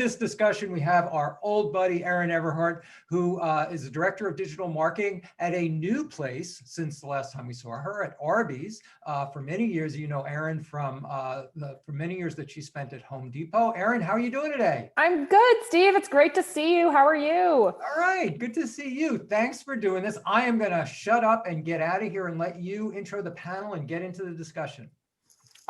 this discussion, we have our old buddy, Erin Everhart, who is the Director of Digital Marketing at a new place since the last time we saw her at Arby's. For many years, you know Erin from for many years that she spent at Home Depot. Erin, how are you doing today? I'm good, Steve. It's great to see you. How are you? All right, good to see you. Thanks for doing this. I am going to shut up and get out of here and let you intro the panel and get into the discussion.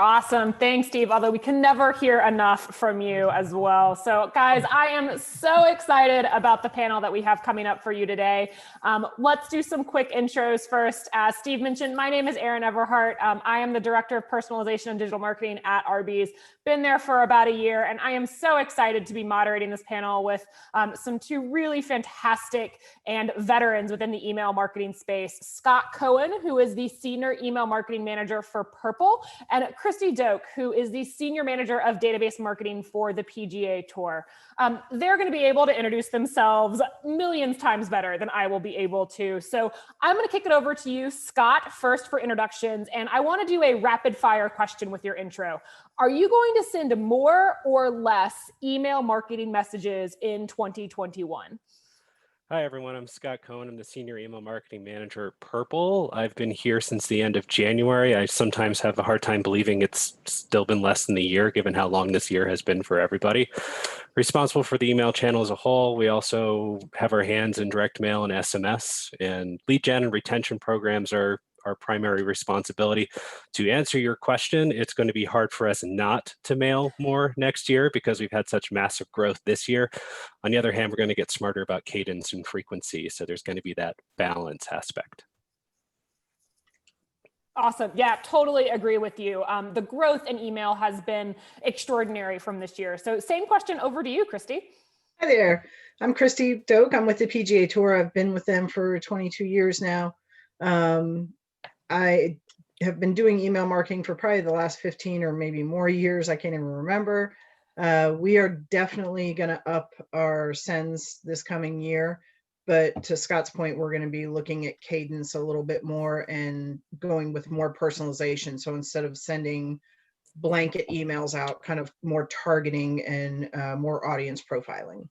Awesome. Thanks, Steve. Although we can never hear enough from you as well. So guys, I am so excited about the panel that we have coming up for you today. Let's do some quick intros first. As Steve mentioned, my name is Erin Everhart. I am the Director of Personalization and Digital Marketing at Arby's. Been there for about a year, and I am so excited to be moderating this panel with some two really fantastic and veterans within the email marketing space. Scott Cohen, who is the Senior Email Marketing Manager for Purple, and Christy Doak, who is the Senior Manager of Database Marketing for the PGA Tour. They're going to be able to introduce themselves millions times better than I will be able to. So I'm going to kick it over to you, Scott, first for introductions. And I want to do a rapid fire question with your intro. Are you going to send more or less email marketing messages in 2021? Hi, everyone. I'm Scott Cohen. I'm the Senior Email Marketing Manager at Purple. I've been here since the end of January. I sometimes have a hard time believing it's still been less than a year, given how long this year has been for everybody. Responsible for the email channel as a whole. We also have our hands in direct mail and SMS, and lead gen and retention programs are our primary responsibility. To answer your question, it's going to be hard for us not to mail more next year because we've had such massive growth this year. On the other hand, we're going to get smarter about cadence and frequency. So there's going to be that balance aspect. Awesome. Yeah, totally agree with you. The growth in email has been extraordinary from this year. So same question over to you, Christy. Hi there. I'm Christy Doak. I'm with the PGA Tour. I've been with them for 22 years now. I have been doing email marketing for probably the last 15 or maybe more years. I can't even remember. We are definitely going to up our sends this coming year. But to Scott's point, we're going to be looking at cadence a little bit more and going with more personalization. So instead of sending blanket emails out, kind of more targeting and more audience profiling.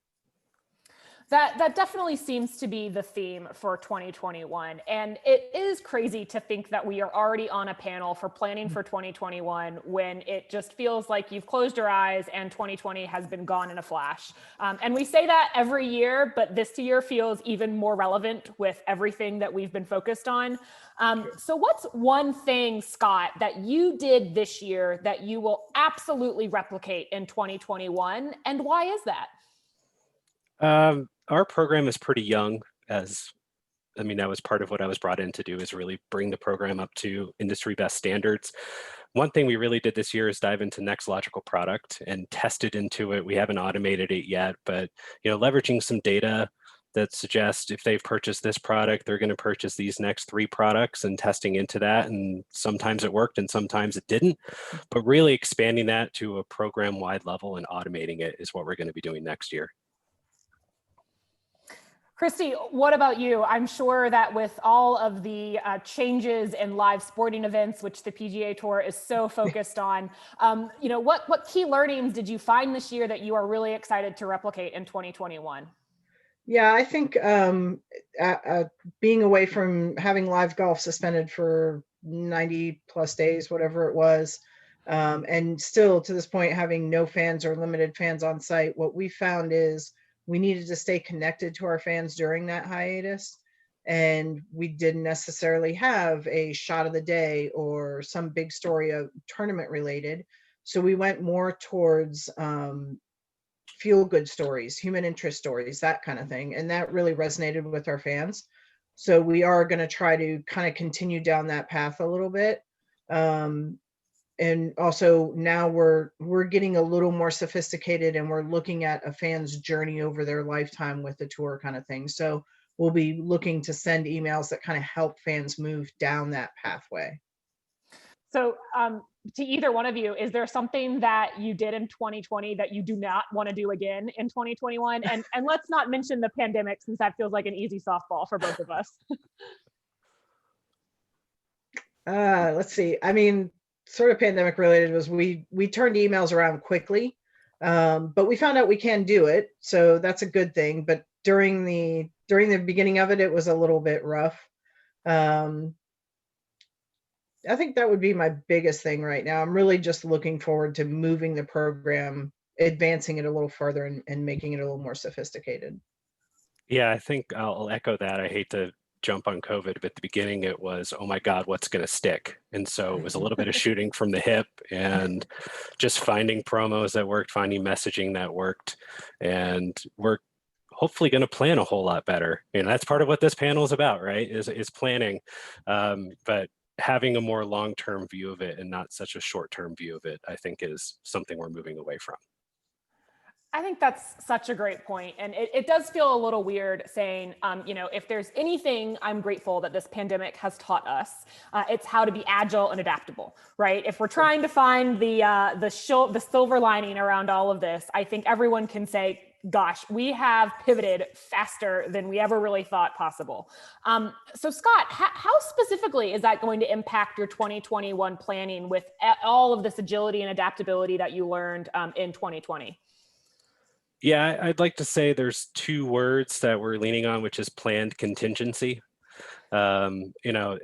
That definitely seems to be the theme for 2021. And it is crazy to think that we are already on a panel for planning for 2021 when it just feels like you've closed your eyes and 2020 has been gone in a flash. And we say that every year, but this year feels even more relevant with everything that we've been focused on. So what's one thing, Scott, that you did this year that you will absolutely replicate in 2021? And why is that? Our program is pretty young, that was part of what I was brought in to do, is really bring the program up to industry best standards. One thing we really did this year is dive into next logical product and test it into it. We haven't automated it yet, but leveraging some data that suggests if they've purchased this product, they're going to purchase these next 3 products, and testing into that. And sometimes it worked and sometimes it didn't, but really expanding that to a program-wide level and automating it is what we're going to be doing next year. Christy, what about you? I'm sure that with all of the changes in live sporting events, which the PGA Tour is so focused on, what key learnings did you find this year that you are really excited to replicate in 2021? Yeah, I think being away from having live golf suspended for 90 plus days, whatever it was, and still to this point having no fans or limited fans on site, what we found is we needed to stay connected to our fans during that hiatus. And we didn't necessarily have a shot of the day or some big story of tournament related. So we went more towards feel good stories, human interest stories, that kind of thing. And that really resonated with our fans. So we are going to try to kind of continue down that path a little bit. And also now we're getting a little more sophisticated and we're looking at a fan's journey over their lifetime with the tour kind of thing. So we'll be looking to send emails that kind of help fans move down that pathway. So to either one of you, is there something that you did in 2020 that you do not want to do again in 2021? And let's not mention the pandemic, since that feels like an easy softball for both of us. Let's see. I mean, sort of pandemic related was we turned emails around quickly. But we found out we can do it, so that's a good thing. But during the beginning of it, it was a little bit rough. Um, I think that would be my biggest thing right now. I'm really just looking forward to moving the program, advancing it a little further, and making it a little more sophisticated. Yeah, I think I'll echo that. I hate to jump on COVID, but at the beginning it was, oh my God, what's going to stick? And so it was a little bit of shooting from the hip and just finding promos that worked, finding messaging that worked. And we're hopefully going to plan a whole lot better. And that's part of what this panel is about, right? Is planning. But having a more long-term view of it and not such a short-term view of it, I think is something we're moving away from. I think that's such a great point. And it does feel a little weird saying, you know, if there's anything I'm grateful that this pandemic has taught us, it's how to be agile and adaptable, right? If we're trying to find the silver lining around all of this, I think everyone can say, gosh, we have pivoted faster than we ever really thought possible. So Scott, how specifically is that going to impact your 2021 planning with all of this agility and adaptability that you learned in 2020? Yeah, I'd like to say there's two words that we're leaning on, which is planned contingency. You know,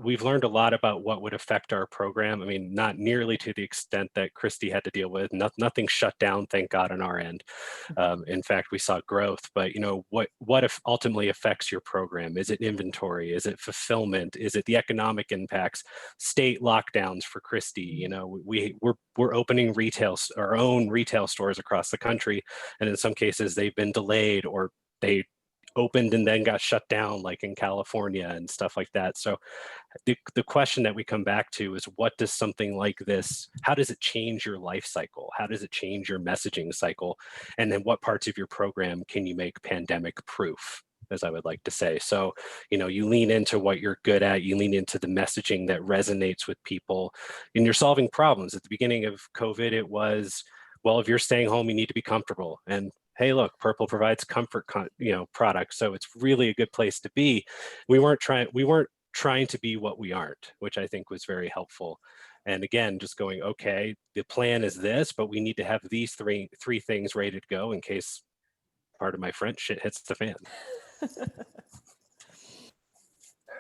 we've learned a lot about what would affect our program. I mean, not nearly to the extent that Christy had to deal with. Nothing shut down, thank God, on our end. In fact, we saw growth. But you know, what if ultimately affects your program? Is it inventory? Is it fulfillment? Is it the economic impacts? State lockdowns for Christy. You know, we're opening our own retail stores across the country, and in some cases they've been delayed or they opened and then got shut down, like in California and stuff like that. So the question that we come back to is, what does something like this, how does it change your life cycle? How does it change your messaging cycle? And then what parts of your program can you make pandemic proof, as I would like to say? So, you know, you lean into what you're good at, you lean into the messaging that resonates with people, and you're solving problems. At the beginning of COVID, it was, well, if you're staying home, you need to be comfortable. And hey, look, Purple provides comfort, products, so it's really a good place to be. We weren't trying to be what we aren't, which I think was very helpful. And again, just going, okay, the plan is this, but we need to have these three things ready to go in case, part of my French, shit hits the fan.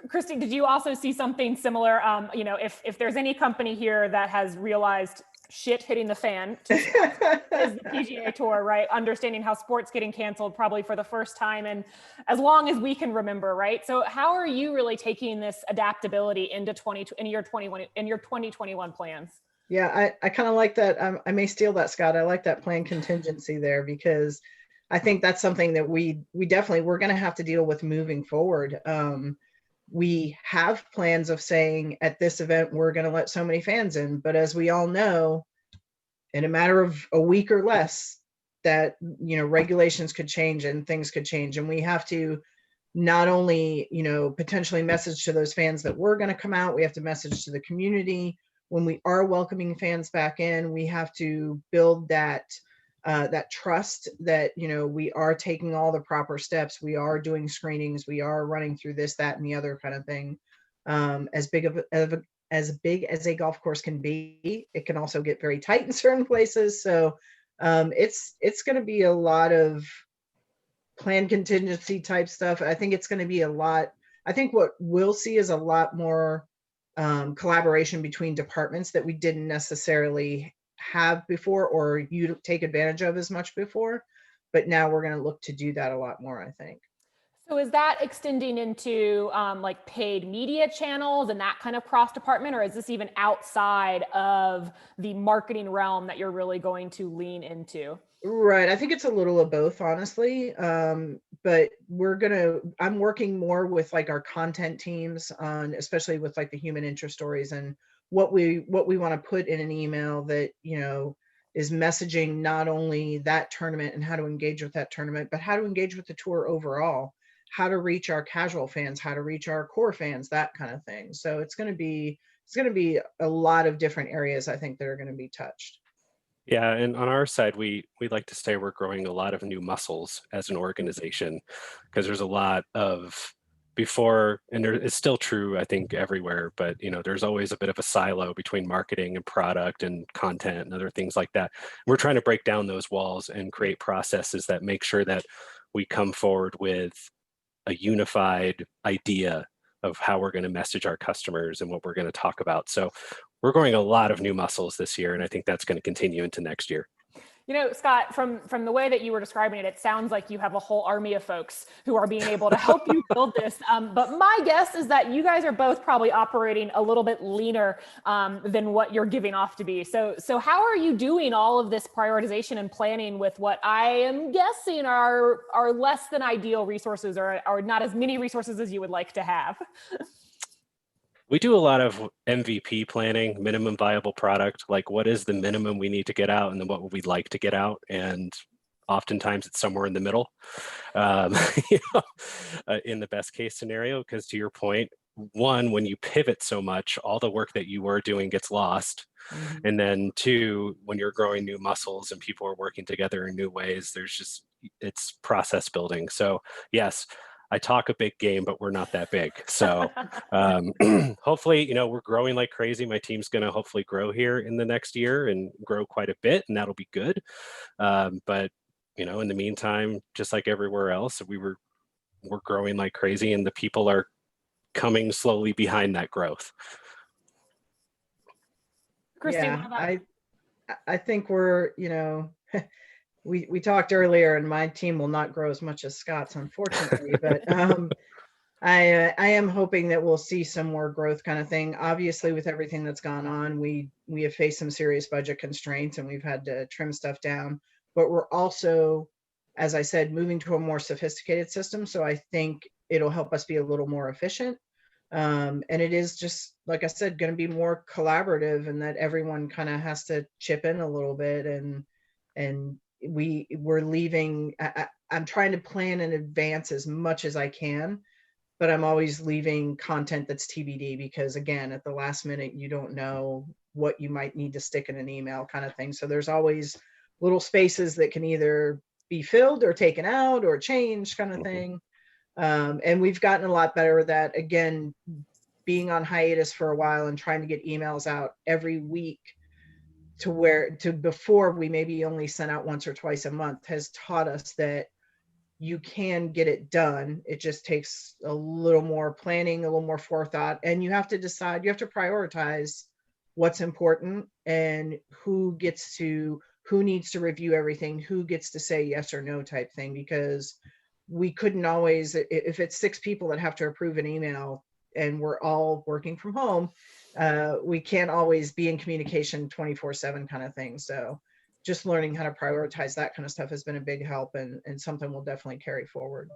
Christy, did you also see something similar? You know, if there's any company here that has realized shit hitting the fan is the PGA Tour, right? Understanding how sports getting canceled probably for the first time and as long as we can remember, right? So how are you really taking this adaptability into your 2021 plans? Yeah, I kind of like that. I may steal that, Scott. I like that plan contingency there, because I think that's something that we're going to have to deal with moving forward. We have plans of saying at this event, we're going to let so many fans in. But as we all know, in a matter of a week or less, that, you know, regulations could change and things could change. And we have to not only, you know, potentially message to those fans that we're going to come out, we have to message to the community. When we are welcoming fans back in, we have to build that trust that, you know, we are taking all the proper steps. We are doing screenings. We are running through this, that, and the other kind of thing. As big as a golf course can be, it can also get very tight in certain places. So it's going to be a lot of plan contingency type stuff. I think it's going to be I think what we'll see is a lot more collaboration between departments that we didn't necessarily have before, or you take advantage of as much before, but now we're going to look to do that a lot more, I think. So is that extending into like paid media channels and that kind of cross department, or is this even outside of the marketing realm that you're really going to lean into? Right. I think it's a little of both, honestly. But I'm working more with like our content teams on, especially with like the human interest stories and what we want to put in an email that, you know, is messaging not only that tournament and how to engage with that tournament, but how to engage with the tour overall, how to reach our casual fans, how to reach our core fans, that kind of thing. So it's going to be a lot of different areas, I think, that are going to be touched. Yeah, and on our side, we like to say we're growing a lot of new muscles as an organization, because there's a lot of before, and it's still true, I think, everywhere, but there's always a bit of a silo between marketing and product and content and other things like that. We're trying to break down those walls and create processes that make sure that we come forward with a unified idea of how we're going to message our customers and what we're going to talk about. So we're growing a lot of new muscles this year, and I think that's going to continue into next year. Scott, from the way that you were describing it, it sounds like you have a whole army of folks who are being able to help you build this. But my guess is that you guys are both probably operating a little bit leaner than what you're giving off to be. So how are you doing all of this prioritization and planning with what I am guessing are less than ideal resources, or not as many resources as you would like to have? We do a lot of MVP planning, minimum viable product, like what is the minimum we need to get out and then what would we like to get out? And oftentimes it's somewhere in the middle, in the best case scenario, because to your point, one, when you pivot so much, all the work that you were doing gets lost. Mm-hmm. And then two, when you're growing new muscles and people are working together in new ways, it's process building. So yes, I talk a big game, but we're not that big. So hopefully, we're growing like crazy. My team's going to hopefully grow here in the next year and grow quite a bit, and that'll be good. But in the meantime, just like everywhere else, we're growing like crazy, and the people are coming slowly behind that growth. Christy, yeah, I think we're, we talked earlier, and my team will not grow as much as Scott's, unfortunately, but I am hoping that we'll see some more growth kind of thing. Obviously, with everything that's gone on, we have faced some serious budget constraints, and we've had to trim stuff down. But we're also, as I said, moving to a more sophisticated system. So I think it'll help us be a little more efficient. And it is just, like I said, going to be more collaborative, and that everyone kind of has to chip in a little bit, and we're leaving. I'm trying to plan in advance as much as I can, but I'm always leaving content that's TBD, because again, at the last minute, you don't know what you might need to stick in an email kind of thing. So there's always little spaces that can either be filled or taken out or changed kind of thing. And we've gotten a lot better at that. Again, being on hiatus for a while and trying to get emails out every week to before we maybe only sent out once or twice a month has taught us that you can get it done. It just takes a little more planning, a little more forethought, and you have to decide, you have to prioritize what's important and who needs to review everything, who gets to say yes or no type thing, because we couldn't always, if it's 6 people that have to approve an email and we're all working from home, we can't always be in communication 24/7 kind of thing. So just learning how to prioritize that kind of stuff has been a big help, and something we'll definitely carry forward.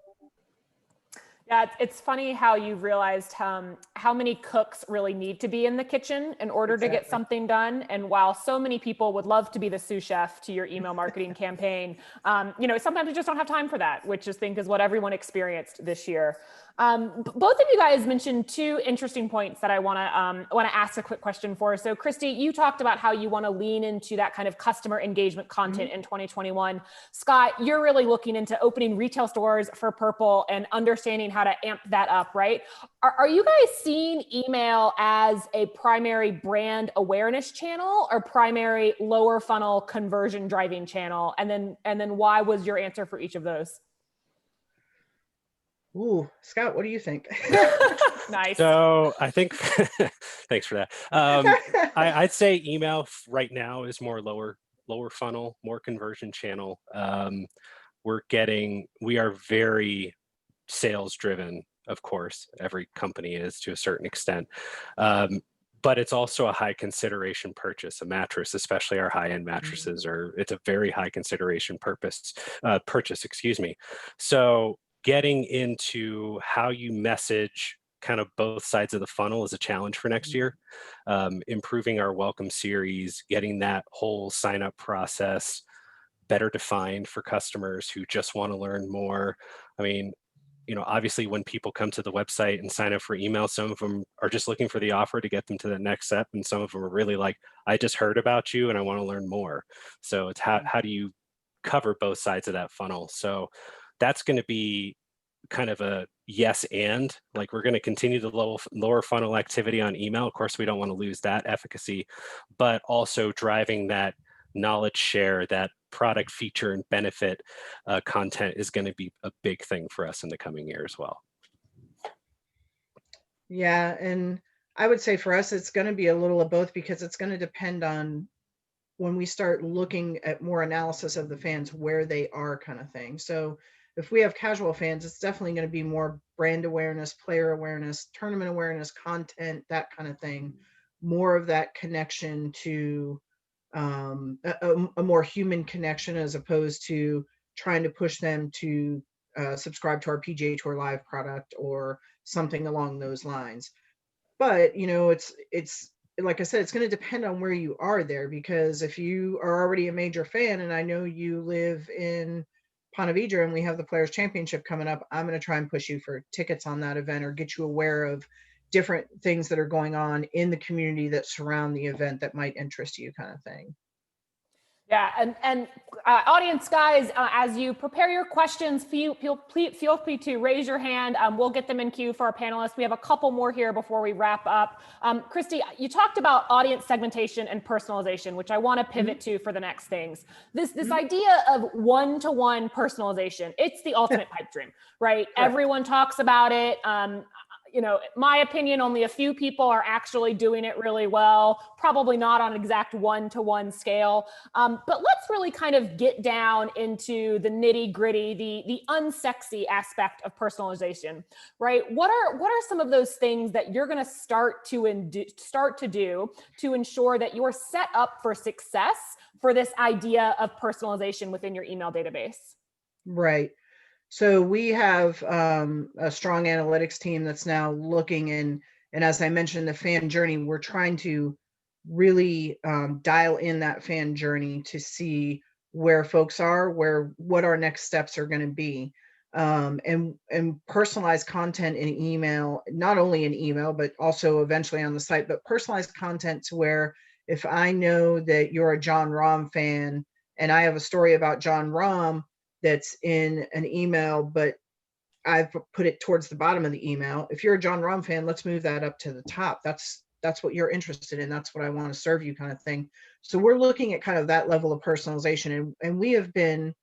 Yeah, it's funny how you've realized how many cooks really need to be in the kitchen in order to get something done. And while so many people would love to be the sous chef to your email marketing campaign, sometimes we just don't have time for that, which I think is what everyone experienced this year. Both of you guys mentioned 2 interesting points that I want to ask a quick question for. So Christy, you talked about how you want to lean into that kind of customer engagement content in 2021. Scott, you're really looking into opening retail stores for Purple and understanding how to amp that up, right? Are you guys seeing email as a primary brand awareness channel or primary lower funnel conversion driving channel? And then why was your answer for each of those? Ooh, Scott, what do you think? Nice. So I think, thanks for that. I'd say email right now is more lower funnel, more conversion channel. We are very sales driven, of course, every company is to a certain extent. But it's also a high consideration purchase. A mattress, especially our high-end mattresses, it's a very high consideration purchase, So getting into how you message kind of both sides of the funnel is a challenge for next year. Improving our welcome series, getting that whole sign-up process better defined for customers who just want to learn more. I mean, obviously when people come to the website and sign up for email, some of them are just looking for the offer to get them to the next step. And some of them are really like, I just heard about you and I want to learn more. So it's how do you cover both sides of that funnel? So that's going to be kind of a yes, and like we're going to continue the lower funnel activity on email. Of course, we don't want to lose that efficacy, but also driving that knowledge share, that product feature and benefit content is going to be a big thing for us in the coming year as well. Yeah, and I would say for us, it's going to be a little of both, because it's going to depend on when we start looking at more analysis of the fans, where they are, kind of thing. So if we have casual fans, it's definitely going to be more brand awareness, player awareness, tournament awareness, content, that kind of thing. More of that connection to a more human connection, as opposed to trying to push them to subscribe to our PGA Tour Live product or something along those lines. But it's like I said, it's going to depend on where you are there, because if you are already a major fan, and I know you live in Ponte Vedra and we have the Players Championship coming up, I'm going to try and push you for tickets on that event, or get you aware of different things that are going on in the community that surround the event that might interest you, kind of thing. Yeah, and audience guys, as you prepare your questions, feel free to raise your hand. We'll get them in queue for our panelists. We have a couple more here before we wrap up. Christy, you talked about audience segmentation and personalization, which I want to pivot to for the next things. This idea of one-to-one personalization, it's the ultimate pipe dream, right? Correct. Everyone talks about it. My opinion, only a few people are actually doing it really well, probably not on exact one-to-one scale. But let's really kind of get down into the nitty-gritty, the unsexy aspect of personalization, right? What are some of those things that you're going to start to do to ensure that you're set up for success for this idea of personalization within your email database? Right. So we have a strong analytics team that's now looking in, and as I mentioned, the fan journey, we're trying to really dial in that fan journey to see where folks are, what our next steps are going to be, and personalized content in email, not only in email, but also eventually on the site, but personalized content to where if I know that you're a Jon Rahm fan and I have a story about Jon Rahm that's in an email, but I've put it towards the bottom of the email. If you're a Jon Rahm fan, let's move that up to the top. That's what you're interested in. That's what I want to serve you, kind of thing. So we're looking at kind of that level of personalization, and we have been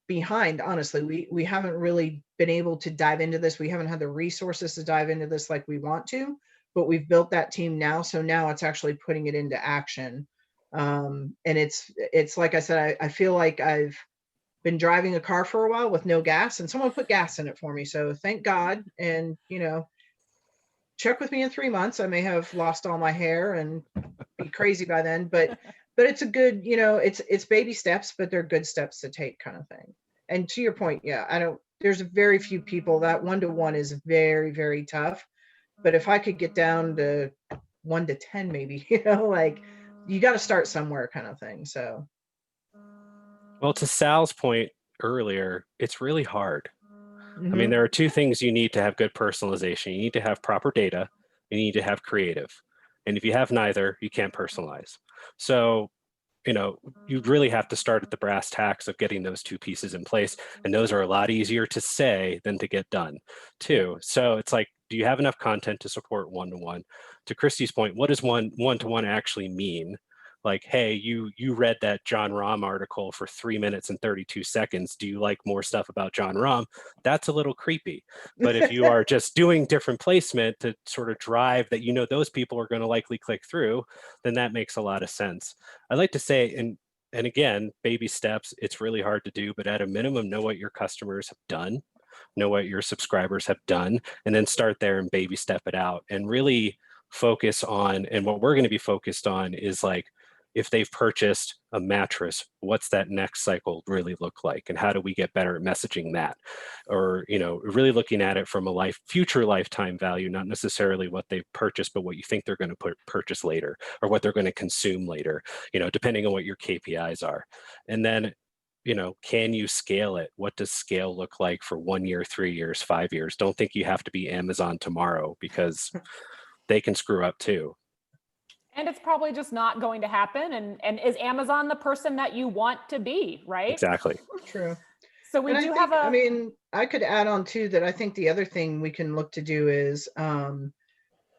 behind, honestly. We haven't really been able to dive into this. We haven't had the resources to dive into this like we want to, but we've built that team now. So now it's actually putting it into action. And it's like I said, I feel like I've been driving a car for a while with no gas, and someone put gas in it for me. So thank God. And, check with me in 3 months. I may have lost all my hair and be crazy by then, but it's a good, it's baby steps, but they're good steps to take, kind of thing. And to your point, yeah, there's very few people. That one-to-one is very, very tough. But if I could get down to 1 to 10, maybe, like you got to start somewhere, kind of thing. So. Well, to Sal's point earlier, it's really hard. Mm-hmm. I mean, there are two things you need to have good personalization. You need to have proper data, and you need to have creative. And if you have neither, you can't personalize. So, you really have to start at the brass tacks of getting those two pieces in place. And those are a lot easier to say than to get done too. So it's like, do you have enough content to support one-to-one? To Christy's point, what does one-to-one actually mean? Like, hey, you read that Jon Rahm article for 3 minutes and 32 seconds. Do you like more stuff about Jon Rahm? That's a little creepy. But if you are just doing different placement to sort of drive that, those people are going to likely click through, then that makes a lot of sense. I'd like to say, and again, baby steps, it's really hard to do, but at a minimum, know what your customers have done, know what your subscribers have done, and then start there and baby step it out and really focus on, and what we're going to be focused on is like, if they've purchased a mattress, what's that next cycle really look like? And how do we get better at messaging that? Or, really looking at it from a future lifetime value, not necessarily what they've purchased, but what you think they're going to purchase later or what they're going to consume later, depending on what your KPIs are. And then, can you scale it? What does scale look like for 1 year, 3 years, 5 years? Don't think you have to be Amazon tomorrow, because they can screw up too. And it's probably just not going to happen. And is Amazon the person that you want to be, right? Exactly. True. So we And I do think, have I a, mean, I could add on too that I think the other thing we can look to do is,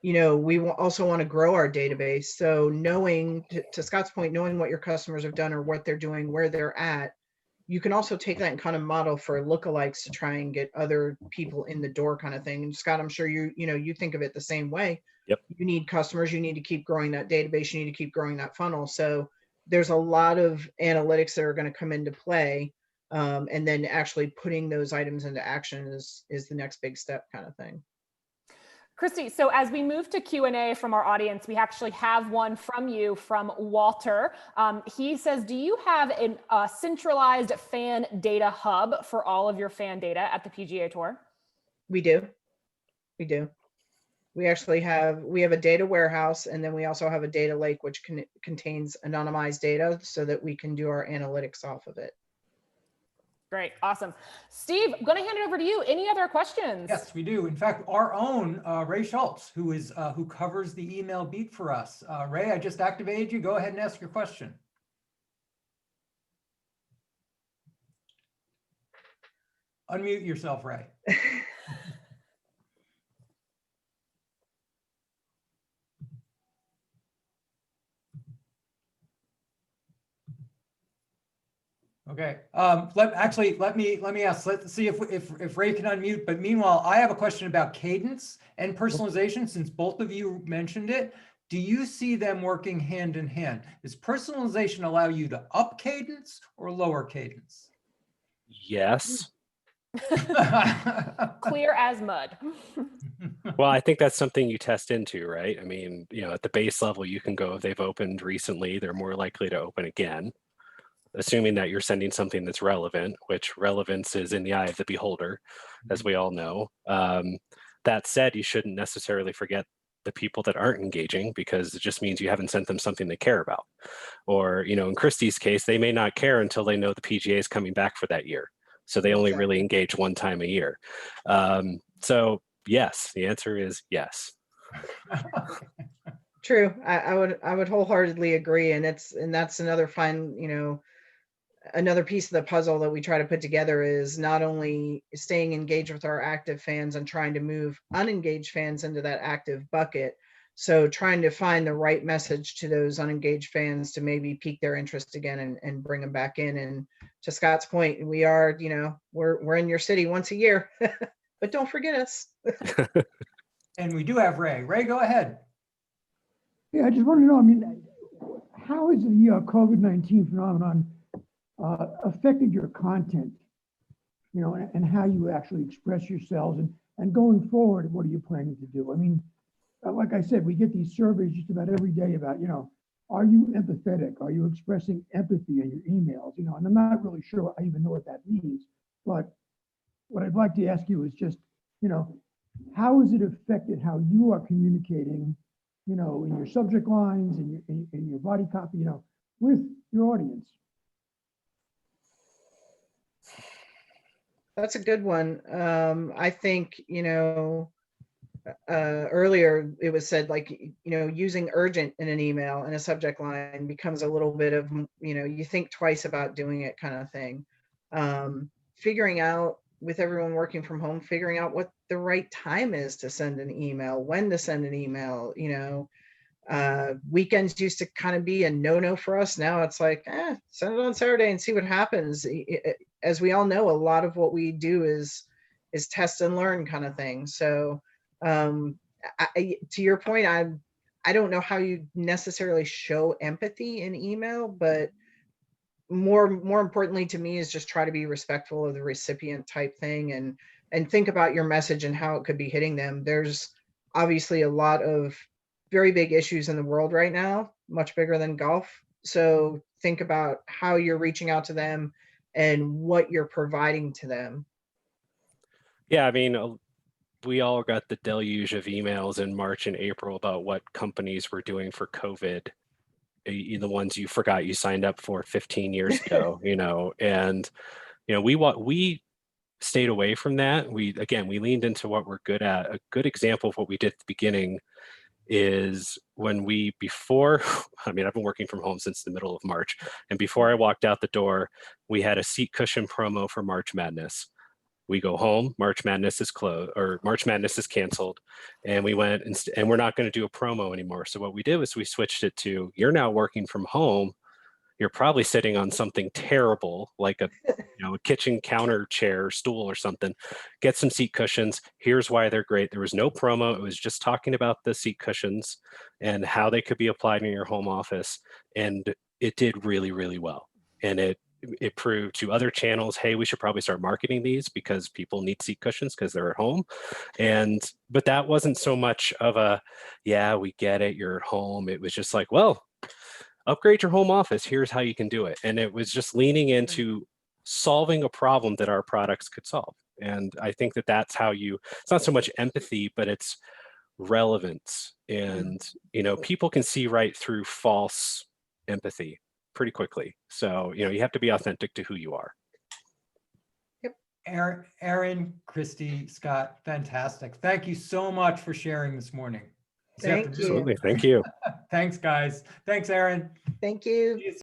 we also want to grow our database. So knowing, to Scott's point, knowing what your customers have done or what they're doing, where they're at, you can also take that and kind of model for lookalikes to try and get other people in the door kind of thing. And Scott, I'm sure you think of it the same way. Yep. You need customers, you need to keep growing that database, you need to keep growing that funnel. So there's a lot of analytics that are going to come into play. And then actually putting those items into action is the next big step kind of thing. Christy, so as we move to Q&A from our audience, we actually have one from you, from Walter. He says, do you have a centralized fan data hub for all of your fan data at the PGA Tour? We do. We actually have a data warehouse, and then we also have a data lake, which contains anonymized data so that we can do our analytics off of it. Great, awesome. Steve, I'm going to hand it over to you. Any other questions? Yes, we do. In fact, our own Ray Schultz, who covers the email beat for us. Ray, I just activated you. Go ahead and ask your question. Unmute yourself, Ray. Okay. Let me ask. Let's see if Ray can unmute. But meanwhile, I have a question about cadence and personalization. Since both of you mentioned it, do you see them working hand in hand? Does personalization allow you to up cadence or lower cadence? Yes. Clear as mud. Well, I think that's something you test into, right? I mean, at the base level, you can go, if they've opened recently, they're more likely to open again, assuming that you're sending something that's relevant, which relevance is in the eye of the beholder, as we all know. That said, you shouldn't necessarily forget the people that aren't engaging, because it just means you haven't sent them something they care about. Or, in Christie's case, they may not care until they know the PGA is coming back for that year. So they only really engage one time a year. So yes, the answer is yes. True. I would wholeheartedly agree. And that's another fine, another piece of the puzzle that we try to put together is not only staying engaged with our active fans and trying to move unengaged fans into that active bucket. So trying to find the right message to those unengaged fans to maybe pique their interest again and bring them back in. And to Scott's point, we are, we're in your city once a year, but don't forget us. And we do have Ray. Ray, go ahead. Yeah, I just want to know, how is the COVID-19 phenomenon affected your content, and how you actually express yourselves, and going forward, what are you planning to do? I mean, like I said, we get these surveys just about every day about, are you empathetic? Are you expressing empathy in your emails? And I'm not really sure I even know what that means, but what I'd like to ask you is just, how has it affected how you are communicating, in your subject lines, in your body copy, with your audience? That's a good one. I think, earlier it was said, like, using urgent in an email in a subject line becomes a little bit of, you think twice about doing it kind of thing. Figuring out, with everyone working from home, figuring out what the right time is to send an email, when to send an email. Weekends used to kind of be a no-no for us. Now it's like, send it on Saturday and see what happens. As we all know, a lot of what we do is test and learn kind of thing. So to your point, I don't know how you necessarily show empathy in email, but more importantly to me is just try to be respectful of the recipient type thing, and think about your message and how it could be hitting them. There's obviously a lot of very big issues in the world right now, much bigger than golf. So think about how you're reaching out to them and what you're providing to them. Yeah, I mean, we all got the deluge of emails in March and April about what companies were doing for COVID, the ones you forgot you signed up for 15 years ago, and, we stayed away from that. We leaned into what we're good at. A good example of what we did at the beginning is when I mean, I've been working from home since the middle of March, and before I walked out the door, we had a seat cushion promo for March Madness. We go home, March Madness is closed, or March Madness is canceled, and we went and we're not going to do a promo anymore. So what we did was we switched it to, you're now working from home. You're probably sitting on something terrible, like a kitchen counter chair, stool or something. Get some seat cushions. Here's why they're great. There was no promo. It was just talking about the seat cushions and how they could be applied in your home office. And it did really, really well. And it proved to other channels, hey, we should probably start marketing these because people need seat cushions because they're at home. But that wasn't so much of a, yeah, we get it, you're at home. It was just like, well, upgrade your home office. Here's how you can do it. And it was just leaning into solving a problem that our products could solve. And I think that that's how it's not so much empathy, but it's relevance. And, people can see right through false empathy pretty quickly. So, you have to be authentic to who you are. Erin, Christy, Scott, fantastic. Thank you so much for sharing this morning. Thank you. Absolutely. Thank you. Thanks, guys. Thanks, Erin. Thank you. See you